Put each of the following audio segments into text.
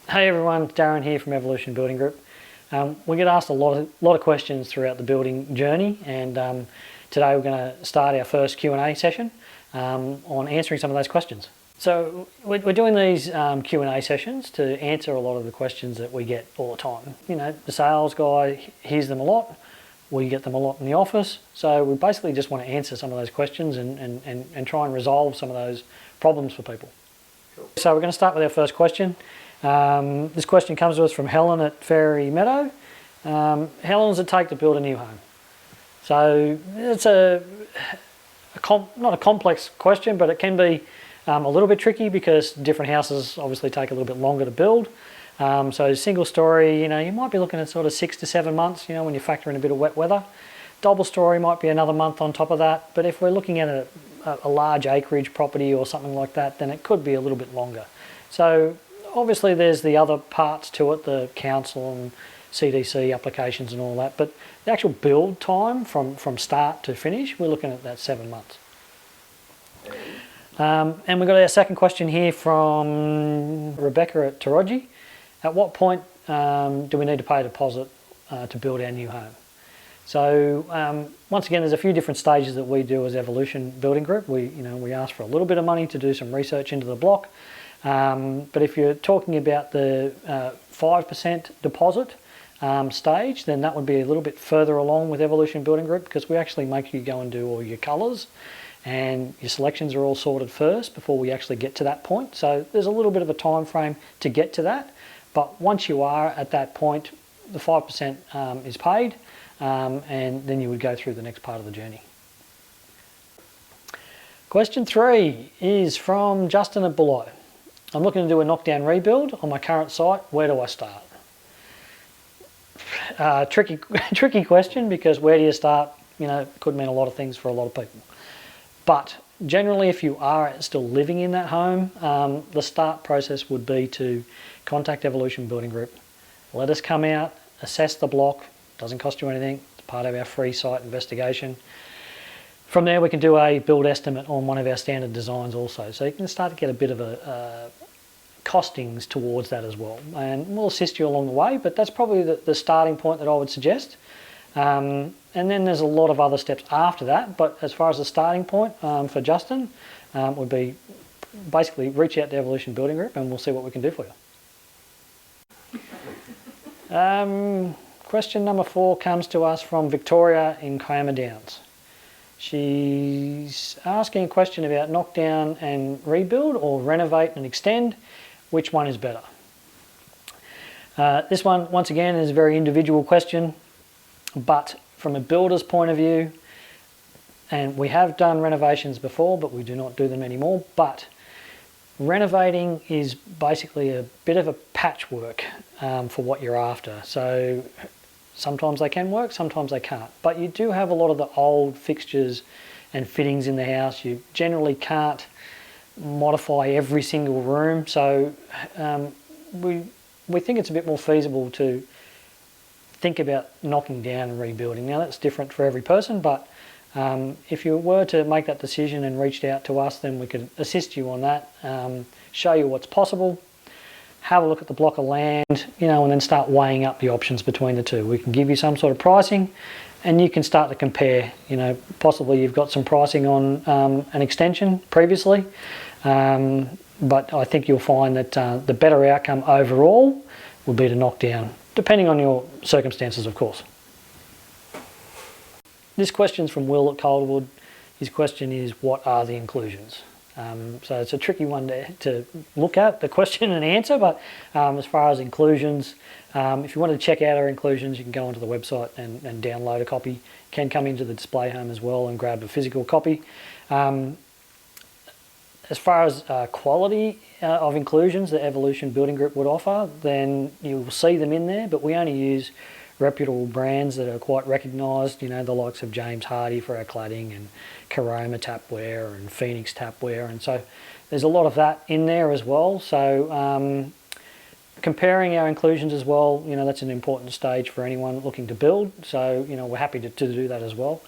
Hey everyone, Darren here from Evolution Building Group. We get asked a lot of questions throughout the building journey, and today we're going to start our first Q&A session on answering some of those questions. So we're doing these Q&A sessions to answer a lot of the questions that we get all the time. You know, the sales guy hears them a lot, we get them a lot in the office, so we basically just want to answer some of those questions and try and resolve some of those problems for people. Cool. So we're going to start with our first question. This question comes to us from Helen at Fairy Meadow. How long does it take to build a new home? So it's not a complex question, but it can be a little bit tricky because different houses obviously take a little bit longer to build. So single story, you might be looking at sort of 6 to 7 months, when you factor in a bit of wet weather. Double story might be another month on top of that, but if we're looking at a large acreage property or something like that, then it could be a little bit longer. So obviously there's the other parts to it, the council and CDC applications and all that, but the actual build time from start to finish, we're looking at that 7 months. And we've got our second question here from Rebecca at Taraji. At what point do we need to pay a deposit to build our new home? So once again, there's a few different stages that we do as Evolution Building Group. We ask for a little bit of money to do some research into the block. But if you're talking about the 5% deposit stage, then that would be a little bit further along with Evolution Building Group, because we actually make you go and do all your colours and your selections are all sorted first before we actually get to that point. So there's a little bit of a time frame to get to that, but once you are at that point, the 5% is paid, and then you would go through the next part of the journey. Question 3 is from Justin at Below. I'm looking to do a knockdown rebuild on my current site. Where do I start? Tricky question, because where do you start? Could mean a lot of things for a lot of people. But generally, if you are still living in that home, the start process would be to contact Evolution Building Group. Let us come out, assess the block. Doesn't cost you anything. It's part of our free site investigation. From there, we can do a build estimate on one of our standard designs also. So you can start to get a bit of a costings towards that as well. And we'll assist you along the way, but that's probably the starting point that I would suggest. And then there's a lot of other steps after that. But as far as the starting point for Justin, would be basically reach out to Evolution Building Group and we'll see what we can do for you. Question number 4 comes to us from Victoria in Kiama Downs. She's asking a question about knockdown and rebuild, or renovate and extend. Which one is better? This one, once again, is a very individual question, but from a builder's point of view, and we have done renovations before, but we do not do them anymore, but renovating is basically a bit of a patchwork for what you're after. So sometimes they can work, sometimes they can't. But you do have a lot of the old fixtures and fittings in the house. You generally can't modify every single room. So we think it's a bit more feasible to think about knocking down and rebuilding. Now that's different for every person, but if you were to make that decision and reached out to us, then we could assist you on that, show you what's possible, have a look at the block of land, and then start weighing up the options between the two. We can give you some sort of pricing and you can start to compare. Possibly you've got some pricing on an extension previously, but I think you'll find that the better outcome overall will be to knock down, depending on your circumstances, of course. This question's from Will at Calderwood. His question is, what are the inclusions? So it's a tricky one to look at, the question and answer, but as far as inclusions, if you want to check out our inclusions, you can go onto the website and download a copy. You can come into the display home as well and grab a physical copy. As far as quality of inclusions that Evolution Building Group would offer, then you'll see them in there, but we only use reputable brands that are quite recognised, the likes of James Hardie for our cladding, and Caroma tapware and Phoenix tapware, and so there's a lot of that in there as well. So comparing our inclusions as well, that's an important stage for anyone looking to build, so we're happy to do that as well.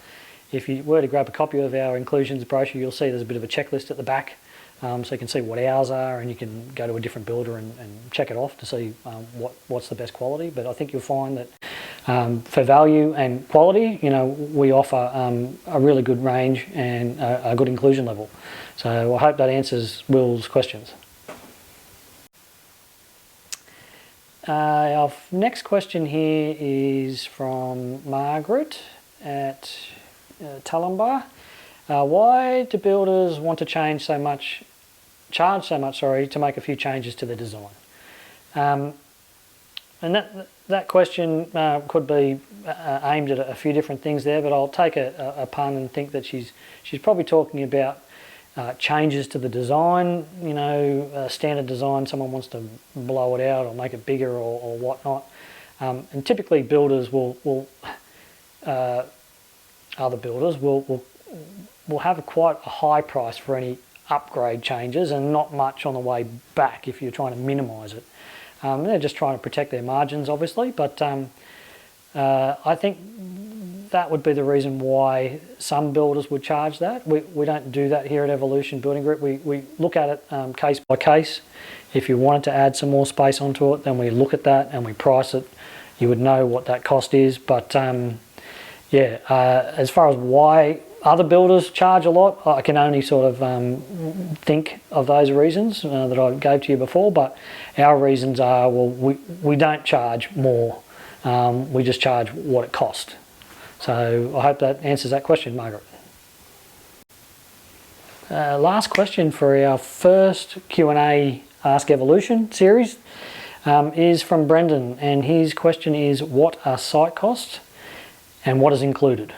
If you were to grab a copy of our inclusions brochure, you'll see there's a bit of a checklist at the back so you can see what ours are, and you can go to a different builder and check it off to see what's the best quality. But I think you'll find that for value and quality, we offer a really good range and a good inclusion level. So I hope that answers Will's questions. Our next question here is from Margaret at Tullumbar. Why do builders want to charge so much, to make a few changes to the design? And that question could be aimed at a few different things there, but I'll take a pun and think that she's probably talking about changes to the design, standard design, someone wants to blow it out or make it bigger or whatnot. And typically builders other builders will have quite a high price for any upgrade changes and not much on the way back if you're trying to minimise it. They're just trying to protect their margins, obviously, but I think that would be the reason why some builders would charge that. We don't do that here at Evolution Building Group. We look at it case by case. If you wanted to add some more space onto it, then we look at that and we price it. You would know what that cost is. But as far as why other builders charge a lot, I can only sort of think of those reasons that I gave to you before. But our reasons are, well, we don't charge more. We just charge what it costs. So I hope that answers that question, Margaret. Last question for our first Q&A Ask Evolution series is from Brendan, and his question is, what are site costs and what is included?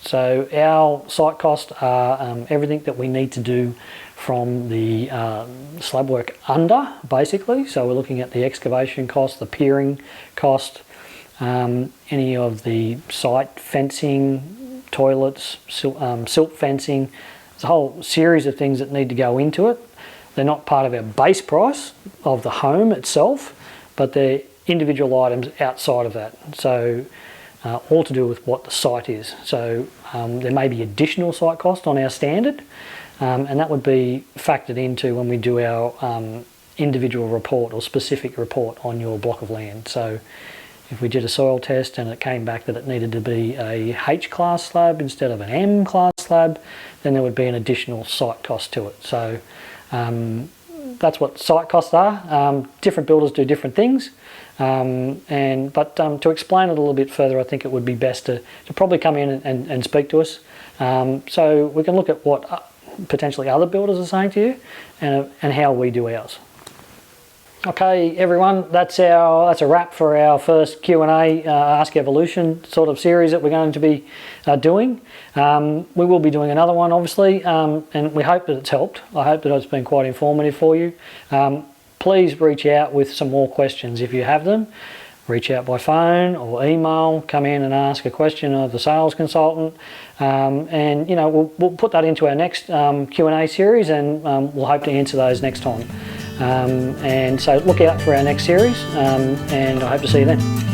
So our site costs are everything that we need to do from the slab work under, basically. So we're looking at the excavation cost, the piering cost, any of the site fencing, toilets, silt fencing. There's a whole series of things that need to go into it. They're not part of our base price of the home itself, but they're individual items outside of that. So all to do with what the site is. So there may be additional site cost on our standard, and that would be factored into when we do our individual report or specific report on your block of land. So if we did a soil test and it came back that it needed to be a H-class slab instead of an M-class slab, then there would be an additional site cost to it. So that's what site costs are. Different builders do different things. But to explain it a little bit further, I think it would be best to probably come in and speak to us, so we can look at what potentially other builders are saying to you and how we do ours. Okay, everyone, that's a wrap for our first Q&A Ask Evolution sort of series that we're going to be doing. We will be doing another one, obviously, and we hope that it's helped. I hope that it's been quite informative for you. Please reach out with some more questions if you have them. Reach out by phone or email, come in and ask a question of the sales consultant, and we'll put that into our next Q&A series, and we'll hope to answer those next time. And so look out for our next series, and I hope to see you then.